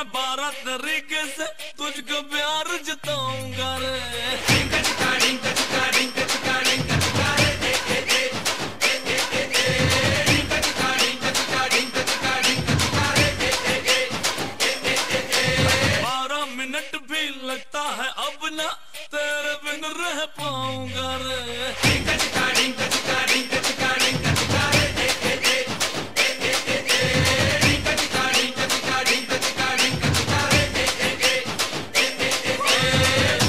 मैं 12 तरीके से तुझको प्यार जताऊंगा रे। लगता है अब ना तेरे बिन रह पाऊंगा रे।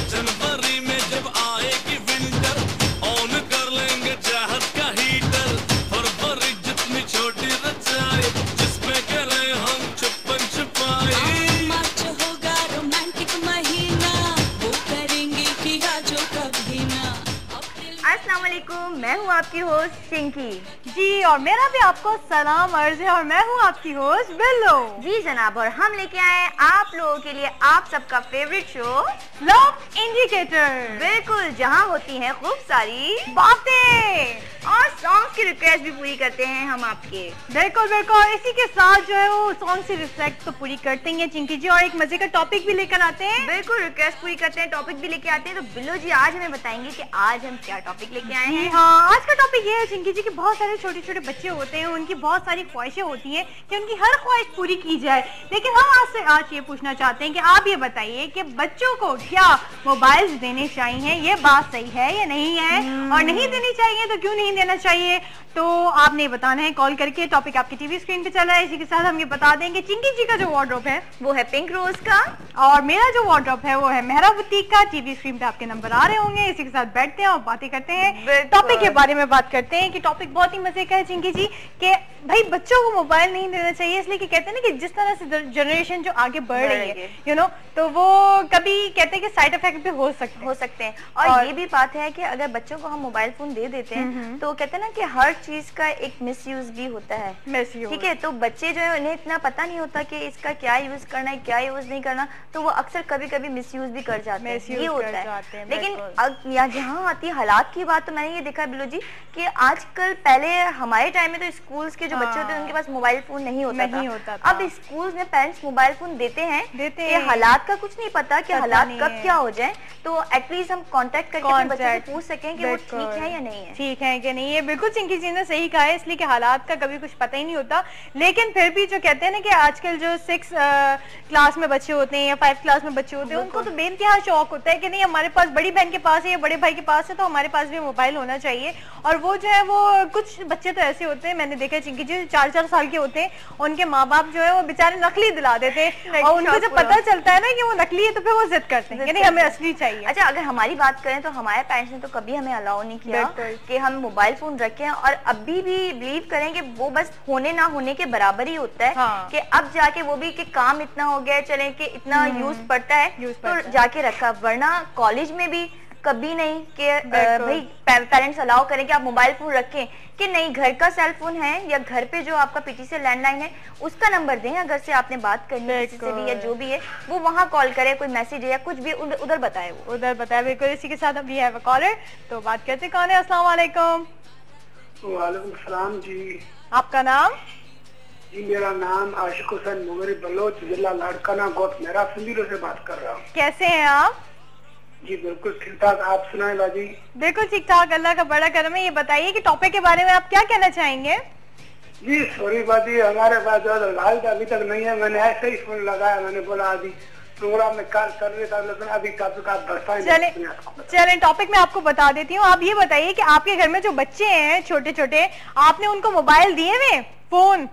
जनवरी में जब आएगी विंटर ऑन कर लेंगे चाहत का हीटर। फरवरी जितनी छोटी रचाई जिसमें करें हम छुपन छुपाई। अस्सलामुअलैकुम, मैं हूँ आपकी होस्ट चिंकी जी, और मेरा भी आपको सलाम अर्ज है, और मैं हूँ आपकी होस्ट बिल्लो जी जनाब। और हम लेके आए आप लोगों के लिए आप सबका फेवरेट शो लव इंडिकेटर। बिल्कुल, जहाँ होती हैं खूब सारी बातें और सॉन्ग की रिक्वेस्ट भी पूरी करते हैं हम आपके। बिल्कुल बिल्कुल, इसी के साथ जो है वो सॉन्ग से रिफ्लेक्ट तो पूरी करते हैं चिंकी जी, और एक मजे का टॉपिक भी लेकर आते हैं। बिल्कुल, रिक्वेस्ट पूरी करते हैं, टॉपिक भी लेके आते हैं। तो बिल्लो जी आज हमें बताएंगे कि आज हम क्या टॉपिक लेके आए हैं। हाँ, आज का टॉपिक ये है चिंकी जी कि बहुत सारे छोटे छोटे बच्चे होते हैं, उनकी बहुत सारी ख्वाहिशें होती हैं कि उनकी हर ख्वाहिश पूरी की जाए। लेकिन हम आज ये पूछना चाहते हैं कि आप ये बताइए कि बच्चों को क्या मोबाइल देने चाहिए, ये बात सही है या नहीं है, और नहीं देनी चाहिए तो क्यों नहीं देना चाहिए। तो आपने बताना है कॉल करके। टॉपिक आपकी टीवी स्क्रीन पे चल रहा है। इसी के साथ हम ये बता देंगे चिंकी जी का जो वार्डरोब है वो है पिंक रोज का, और मेरा जो वार्डरोब है वो है मेहरा बुटीक का। टीवी स्क्रीन पे आपके नंबर आ रहे होंगे। इसी के साथ बैठते हैं और बातें करते हैं, टॉपिक के बारे में बात करते हैं कि टॉपिक बहुत ही मजे का है चिंकी जी कि भाई बच्चों को मोबाइल नहीं देना चाहिए, इसलिए कि कहते हैं ना कि जिस तरह से जनरेशन जो आगे बढ़ रही है यू नो, तो वो कभी कहते हैं कि साइड इफेक्ट भी हो सकते हैं। और ये भी बात है कि अगर बच्चों को हम मोबाइल फोन दे देते हैं तो कहते हैं ना कि हर चीज का एक मिसयूज भी होता है। ठीक है, तो बच्चे जो है उन्हें इतना पता नहीं होता कि इसका क्या यूज करना है क्या यूज नहीं करना, तो वो अक्सर कभी कभी मिसयूज भी कर जाते हैं, ये होता है। लेकिन जहाँ आती है हालात की बात, तो मैंने ये देखा बिल्लो जी कि आजकल, पहले हमारे टाइम में तो स्कूल्स के जो बच्चे होते हैं उनके पास मोबाइल फोन नहीं होता था। अब स्कूल्स में पेरेंट्स मोबाइल फोन देते हैं। हालात का कुछ नहीं पता कि हालात कब क्या हो जाए, तो एटलीस्ट हम कांटेक्ट करके बच्चे से पूछ सकें कि वो ठीक है या नहीं है, ठीक है कि नहीं है। बिल्कुल चिंकी जी ने सही कहा है, इसलिए कि हालात का कभी कुछ पता ही नहीं होता। लेकिन फिर भी जो कहते हैं ना कि आजकल जो 6 क्लास में बच्चे होते हैं या 5 क्लास में बच्चे होते हैं, उनको तो बेइंतहा शौक होता है कि नहीं हमारे पास बड़ी बहन के पास है या बड़े भाई के पास है तो हमारे पास भी मोबाइल होना चाहिए। और वो जो है वो कुछ बच्चे तो ऐसे होते हैं, मैंने देखा है चिंकी जी 4-4 साल के होते हैं, उनके माँ बाप जो है वो बेचारे नकली दिला देते हैं, और उनको जब पता चलता है ना कि वो नकली है तो फिर वो जिद करते हैं कि नहीं हमें असली चाहिए। अच्छा, अगर हमारी बात करें तो हमारे पेरेंट्स ने तो कभी हमें अलाउ नहीं किया कि हम मोबाइल फोन रखें, और अभी भी बिलीव करें कि वो बस होने ना होने के बराबर ही होता है। कि अब जाके वो भी कि काम इतना हो गया, चले कि इतना यूज पड़ता है तो जाके रखा, वरना कॉलेज में भी कभी नहीं कि भाई पेरेंट्स अलाउ करें कि आप मोबाइल फोन रखें, कि नहीं घर का सेल फोन है या घर पे जो आपका पीटी से लैंडलाइन है उसका नंबर दें, अगर से आपने बात करनी है किसी से भी या जो भी है वो वहाँ कॉल करे, कोई मैसेज है या कुछ भी उधर बताए, वो उधर बताए। बिल्कुल, इसी के साथ अभी है कॉलर, तो बात करते कौन है। अस्सलाम वालेकुम। वालेकुम सलाम जी। आपका नाम? जी मेरा नाम आशिक हुसैन मुगरी बलोच, जिला लाड़काना गोत मेरा सिंधीरो से बात कर रहा हूँ। कैसे हैं आप? जी बिल्कुल ठीक ठाक, आप सुनाए बाजी? बिल्कुल ठीक ठाक, अल्लाह का बड़ा करम है। ये बताइए कि टॉपिक के बारे में आप क्या कहना चाहेंगे? जी सॉरी बाजी, हमारे पास लाइट अभी तक नहीं है, मैंने ऐसे ही फोन लगाया, मैंने बोला अभी प्रोग्राम में कार कर रहे था, लेकिन अभी टॉपिक आप बताएं। चलें टॉपिक मैं आपको बता देती हूँ। आप ये बताइए कि आपके घर में जो बच्चे हैं छोटे छोटे, आपने उनको मोबाइल दिए हुए फोन?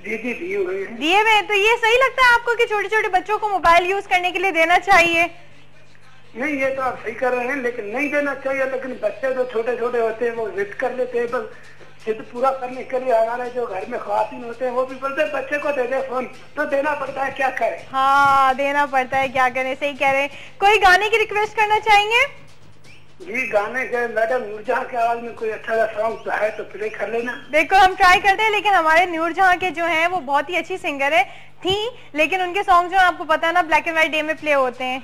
जी दिए हुए। तो ये सही लगता है आपको कि छोटे छोटे बच्चों को मोबाइल यूज करने के लिए देना चाहिए? नहीं, ये तो आप सही कर रहे हैं, लेकिन नहीं देना चाहिए। लेकिन बच्चे जो छोटे छोटे होते हैं वो जिद कर लेते हैं, बस जिद पूरा करने के लिए हमारे जो घर में ख्वातीन होते हैं वो भी बोलते हैं बच्चे को दे दे फोन, तो देना पड़ता है, क्या करें। हाँ, देना पड़ता है, क्या करें, सही कह रहे हैं। कोई गाने की रिक्वेस्ट करना चाहेंगे? जी गाने के मैडम नूरजहां की आवाज में कोई अच्छा सा सॉन्ग है तो प्ले कर लेना। देखो हम ट्राई करते हैं, लेकिन हमारे नूरजहां के जो हैं वो बहुत ही अच्छी सिंगर है थी, लेकिन उनके सॉन्ग जो आपको पता है ना ब्लैक एंड व्हाइट डे में प्ले होते हैं।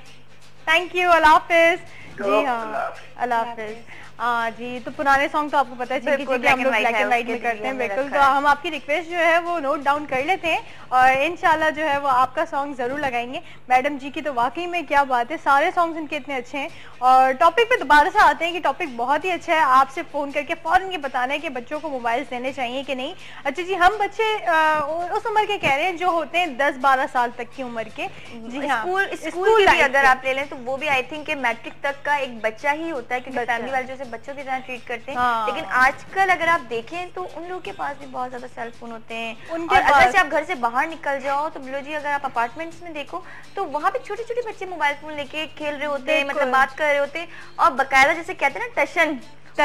थैंक यू, अल्लाह हाफिज। जी हाँ, अल्लाह हाफिज। हाँ जी, तो पुराने सॉन्ग तो आपको पता है चिंकी जी हम लोग ब्लैक एंड व्हाइट में करते हैं, बिल्कुल। तो हम आपकी रिक्वेस्ट जो है वो नोट डाउन कर लेते हैं और इंशाल्लाह जो है वो आपका सॉन्ग जरूर लगाएंगे। मैडम जी की तो वाकई में क्या बात है, सारे सॉन्ग्स इनके इतने अच्छे हैं। और टॉपिक पे दोबारा से आते हैं कि टॉपिक बहुत ही अच्छा है, आपसे फोन करके फौरन ये बताना है कि बच्चों को मोबाइल देने चाहिए कि नहीं। अच्छा जी, हम बच्चे उस उम्र के कह रहे हैं जो होते हैं 10-12 साल तक की उम्र के। जी हाँ, स्कूल की अगर आप ले लें तो वो भी आई थिंक मैट्रिक तक का एक बच्चा ही होता है, क्योंकि फैमिली वाले जो बच्चों की तरह ट्रीट करते हैं। हाँ। लेकिन आजकल अगर आप देखें तो उन लोगों के पास भी बहुत ज्यादा सेल फोन होते हैं। और अगर से आप घर से बाहर निकल जाओ तो बिलो जी, अगर आप अपार्टमेंट्स में देखो तो वहाँ पे छोटे छोटे बच्चे मोबाइल फोन लेके खेल रहे होते हैं, मतलब बात कर रहे होते हैं, और बकायदा जैसे कहते हैं ना टशन,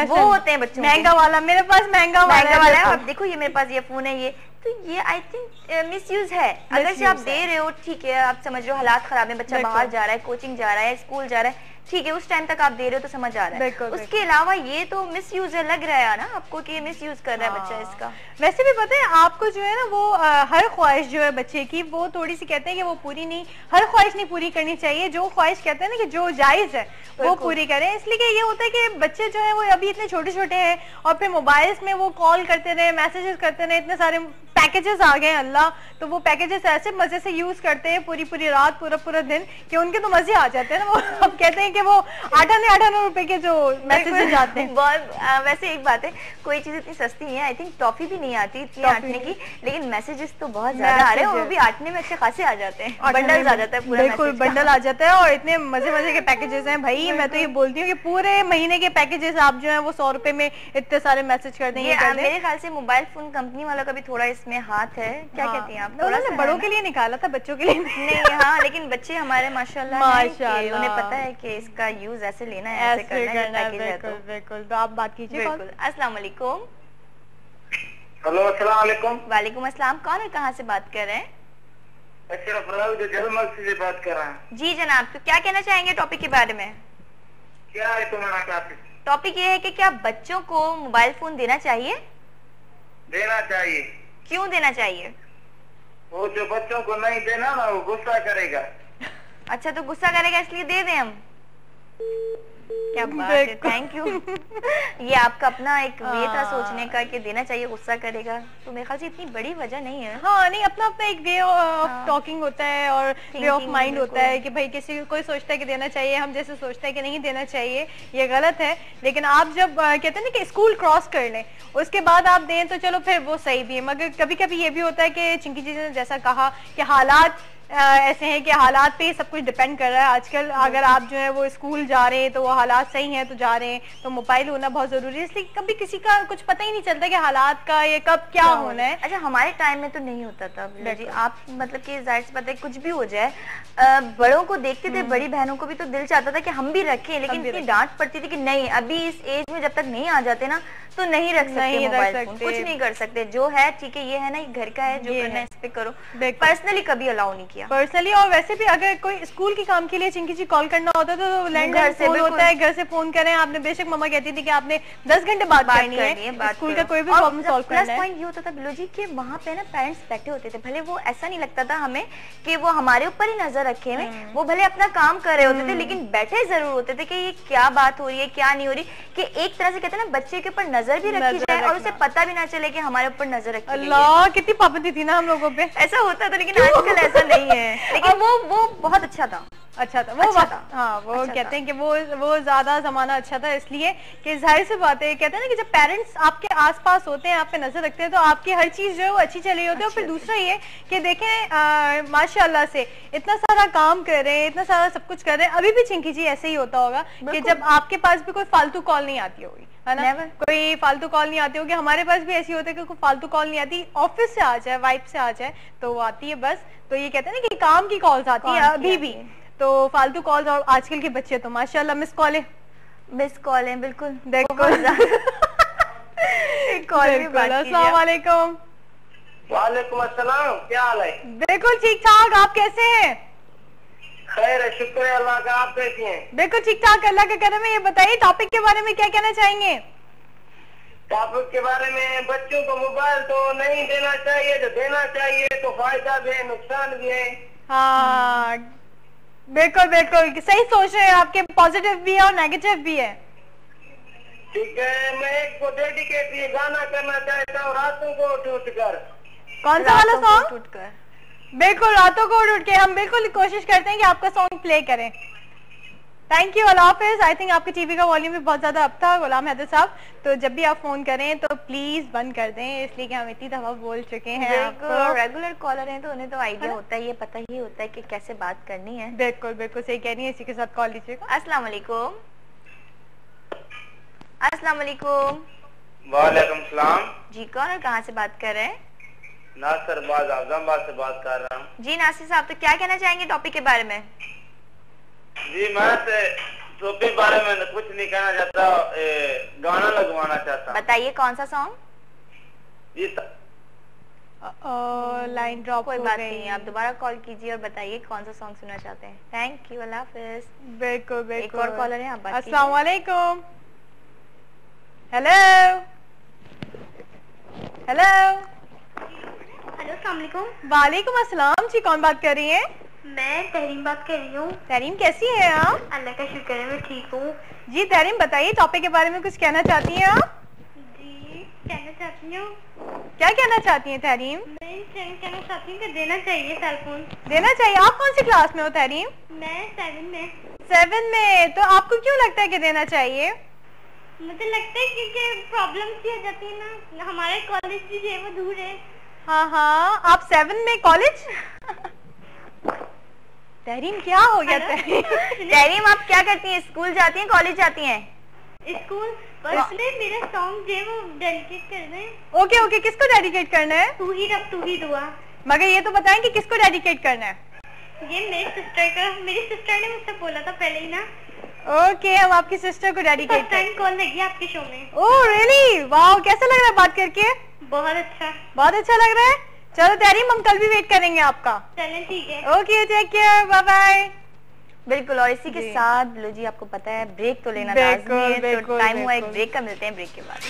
वो होते हैं बच्चों महंगा वाला। मेरे पास महंगा वाला है, अब देखो ये मेरे पास ये फोन है, ये तो ये आई थिंक मिस यूज है। अगर से आप दे रहे हो ठीक है, आप समझ रहे हो हालात खराब है, बच्चा बाहर जा रहा है, कोचिंग जा रहा है, स्कूल जा रहा है, ठीक है, उस टाइम तक आप दे रहे हो तो समझ आ रहा है। उसके अलावा ये तो मिस यूज है, लग रहा है ना आपको कि मिस यूज कर रहा है बच्चा इसका। वैसे भी पता है आपको जो है ना वो हर ख्वाहिश जो है बच्चे की वो थोड़ी सी कहते हैं कि वो पूरी नहीं, हर ख्वाहिश नहीं पूरी करनी चाहिए। जो ख्वाहिश कहते हैं ना कि जो जायज है वो पूरी करें। इसलिए कि ये होता है कि बच्चे जो है वो अभी इतने छोटे छोटे हैं और फिर मोबाइल्स में वो कॉल करते रहे, मैसेजेस करते रहे, इतने सारे पैकेजेस आ गए अल्लाह, तो वो पैकेजेस ऐसे मजे से यूज करते हैं पूरी पूरी रात पूरा पूरा दिन कि उनके तो मजे आ जाते हैं ना। वो अब कहते हैं कि वो 8-9 रुपए के जो मैसेजेस आते हैं। वैसे एक बात है, कोई चीज इतनी सस्ती नहीं है, आई थिंक टॉफी भी नहीं आती इतनी आटने की, लेकिन मैसेजेस तो बहुत ज्यादा आ रहे हैं, वो भी आटने में अच्छे खासे आ जाते हैं, बंडल आ जाता है पूरा, बिल्कुल बंडल आ जाता है और इतने मजे मजे के पैकेजेस हैं भाई। मैं तो ये बोलती हूँ कि पूरे महीने के पैकेजेस आप जो है वो 100 रुपए में इतने सारे मैसेज कर देंगे। मेरे ख्याल से मोबाइल फोन कंपनी वाला का भी थोड़ा इसमें हाथ है, क्या कहती हैं आप? थोड़ा सा बड़ों के लिए निकाला था, बच्चों के लिए नहीं। हाँ, लेकिन बच्चे हमारे माशाल्लाह उन्हें पता है कि इसका यूज ऐसे लेना है, ऐसे करना है। बिल्कुल बिल्कुल, तो आप बात कीजिए। अस्सलाम वालेकुम। हेलो, अस्सलाम वालेकुम। वालेकुम अस्सलाम। कौन और कहाँ से बात कर रहे हैं? से बात कर रहा हूँ। जी जनाब, तो क्या कहना चाहेंगे टॉपिक के बारे में? क्या है तुम्हारा टॉपिक? टॉपिक ये है कि क्या बच्चों को मोबाइल फोन देना चाहिए? देना चाहिए। क्यों देना चाहिए? वो जो बच्चों को नहीं देना ना वो गुस्सा करेगा। अच्छा, तो गुस्सा करेगा इसलिए दे दें हम? क्या बात है, थैंक यू। ये आपका अपना एक वे था सोचने का कि देना चाहिए, गुस्सा करेगा, तो मेरे ख्याल से इतनी बड़ी वजह नहीं है। हाँ, नहीं, अपना अपना एक वे ऑफ टॉकिंग होता है और वे ऑफ माइंड होता है कि भाई किसी कोई सोचता है कि देना चाहिए, हम जैसे सोचते हैं कि नहीं देना चाहिए, ये गलत है। लेकिन आप जब कहते हैं ना कि स्कूल क्रॉस कर लें उसके बाद आप दें तो चलो फिर वो सही भी है। मगर कभी कभी ये भी होता है कि चिंकी जी ने जैसा कहा कि हालात ऐसे हैं कि हालात पे सब कुछ डिपेंड कर रहा है आजकल। अगर आप जो है वो स्कूल जा रहे हैं तो वो हालात सही हैं तो जा रहे हैं, तो मोबाइल होना बहुत जरूरी है। इसलिए कभी किसी का कुछ पता ही नहीं चलता कि हालात का ये कब क्या होना है। अच्छा, हमारे टाइम में तो नहीं होता था जी, आप मतलब कि जाहिर सी बात है कुछ भी हो जाए, बड़ों को देखते थे, बड़ी बहनों को भी तो दिल चाहता था कि हम भी रखें, लेकिन इतनी डांट पड़ती थी कि नहीं, अभी इस एज में जब तक नहीं आ जाते ना तो नहीं रख सकते मोबाइल फोन, कुछ नहीं कर सकते। जो है ठीक है, ये है ना, ये घर का है, जो करना है इस पे करो। पर्सनली कभी अलाउ नहीं किया पर्सनली। और वैसे भी अगर कोई स्कूल के काम के लिए चिंकी जी कॉल करना होता है तो लैंडलाइन फोन होता है, घर से फोन करें आपने। बेशक मम्मा कहती थी कि आपने 10 घंटे बात करनी है, स्कूल का कोई भी प्रॉब्लम सॉल्व करना है। प्लस पॉइंट ये होता था बिलो जी कि वहाँ पे ना पेरेंट्स बैठे होते थे, भले वो ऐसा नहीं लगता था हमें कि वो हमारे ऊपर ही नजर रखे हुए, वो भले अपना काम कर रहे होते थे लेकिन बैठे जरूर होते थे कि ये क्या बात हो रही है, क्या नहीं हो रही, कि एक तरह से कहते हैं ना बच्चे के ऊपर नजर भी रखी जाए और उसे पता भी ना चले कि हमारे ऊपर नजर रखी है। अल्लाह, कितनी पाबंदी थी ना हम लोगों पे। ऐसा होता था, लेकिन आजकल ऐसा नहीं है। लेकिन वो बहुत अच्छा था। अच्छा था वो, अच्छा था। हाँ, वो अच्छा कहते हैं कि वो ज्यादा जमाना अच्छा था, इसलिए कि जाहिर सी बात है, कहते हैं ना कि जब पेरेंट्स आपके आसपास होते हैं, आप पे नजर रखते हैं, तो आपकी हर चीज जो है वो अच्छी चल रही होती है। और फिर दूसरा ये कि देखें माशाल्लाह से इतना सारा काम कर रहे हैं, इतना सारा सब कुछ कर रहे हैं, अभी भी चिंकी जी ऐसे ही होता होगा कि जब आपके पास भी कोई फालतू कॉल नहीं आती होगी, है ना, कोई फालतू कॉल नहीं आती होगी। हमारे पास भी ऐसी होता है कि कोई फालतू कॉल नहीं आती, ऑफिस से आ जाए, वाइफ से आ जाए तो वो आती है बस। तो ये कहते हैं ना कि काम की कॉल्स आती है अभी भी, तो फालतू कॉल्स। और आजकल के बच्चे तो माशाल्लाह मिस कॉल है बिल्कुल। देखो अस्सलाम वालेकुम। वालेकुम अस्सलाम, क्या हाल है? बिल्कुल ठीक ठाक, आप कैसे हैं? खैर है, शुक्र है अल्लाह का, आप कैसी हैं? बिल्कुल ठीक ठाक, अल्लाह का करम है। ये बताइए टॉपिक के बारे में क्या कहना चाहेंगे? टॉपिक के बारे में, बच्चों को मोबाइल तो नहीं देना चाहिए, जो देना चाहिए तो फायदा भी है, नुकसान भी है। हाँ बिल्कुल बिल्कुल सही सोच रहे हैं, आपके पॉजिटिव भी है और नेगेटिव भी है। ठीक है, मैं एक को डेडिकेट ये गाना करना चाहता हूँ, रातों को उठ उठ कर। कौन सा वाला सॉन्ग? उठ कर। बिल्कुल, रातों को उठ के हम बिल्कुल कोशिश करते हैं कि आपका सॉन्ग प्ले करें। Thank you, Allah Hafiz. I think आपके टीवी का वॉल्यूम भी बहुत ज्यादा अप था गुलाम हैदर साहब, तो जब भी आप फोन करें तो प्लीज बंद कर दें, इसलिए कि हम इतनी दफा बोल चुके हैं आपको। रेगुलर कॉलर हैं तो उन्हें तो आइडिया होता है, ये पता ही होता है कि कैसे बात करनी है। बिल्कुल बिल्कुल सही कह रही है। इसी के साथ कॉल लीजिएगा। अस्सलाम वालेकुम। अस्सलाम वालेकुम। वालेकुम सलाम। जी, कौन और कहाँ से बात कर रहे हैं? नासिर बाज आजमाबाद से बात कर रहा हूँ। जी नासिर साहब, तो क्या कहना चाहेंगे टॉपिक के बारे में? जी, मैं टॉपिक बारे में कुछ नहीं कहना चाहता, गाना लगवाना चाहता। बताइए कौन सा सॉन्ग? जी लाइन ड्रॉप कोई बात नहीं, आप दोबारा कॉल कीजिए और बताइए कौन सा सॉन्ग सुनना चाहते हैं। थैंक यू, अल्लाह हाफिज। बिल्कुल बिल्कुल। एक और कॉलर है, आप बात कीजिए। अस्सलाम वालेकुम। हेलो हेलो हेलो, अस्सलाम वालेकुम। वालेकुम अस्सलाम जी, कौन बात कर रही है? मैं तहरीम बात कर रही हूँ। तहरीम कैसी हैं आप? अल्लाह का शुक्र है, मैं ठीक हूँ। जी तहरीम, बताइए टॉपिक के बारे में कुछ कहना चाहती हैं आप? जी, कहना चाहती हूँ। क्या कहना चाहती हैं तहरीम? मैं कहना चाहती हूँ कि देना चाहिए सेलफोन। देना चाहिए। आप कौन सी क्लास में हो तहरीम? मैं 7 में। 7 में। तो आपको क्यों लगता है कि देना चाहिए? मुझे लगता है क्योंकि प्रॉब्लम सी हो जाती है ना, हमारे कॉलेज भी जो है वो दूर है। हाँ हाँ, आप 7 में कॉलेज? तहरीम क्या हो गया तहरीम? तहरीम, आप क्या करती हैं? स्कूल जाती हैं, कॉलेज जाती हैं? स्कूल। बस मेरा सॉन्ग जो है वो डेडिकेट करना है। ओके ओके, किसको डेडिकेट करना है? तू ही रब तू ही दुआ। मगर ये तो बताएं कि किसको डेडिकेट करना है? ये मेरी सिस्टर का, मेरी सिस्टर ने मुझसे बोला था पहले ही ना। ओके, हम आपकी सिस्टर को डेडिकेट फर्स्ट टाइम कॉल लगी आपके शो में। ओह रियली, वाओ, कैसा लग रहा है बात करके? बहुत अच्छा। बहुत अच्छा लग रहा है। चलो तहरीम, हम कल भी वेट करेंगे आपका। चलें, ठीक है। Okay, take care, bye bye. बिल्कुल, और इसी के साथ बिल्लो जी, आपको पता है ब्रेक तो लेना बिल्कुल, लाजमी है, तो बिल्कुल, टाइम हुआ एक बिल्कुल। ब्रेक का। मिलते हैं ब्रेक के बाद।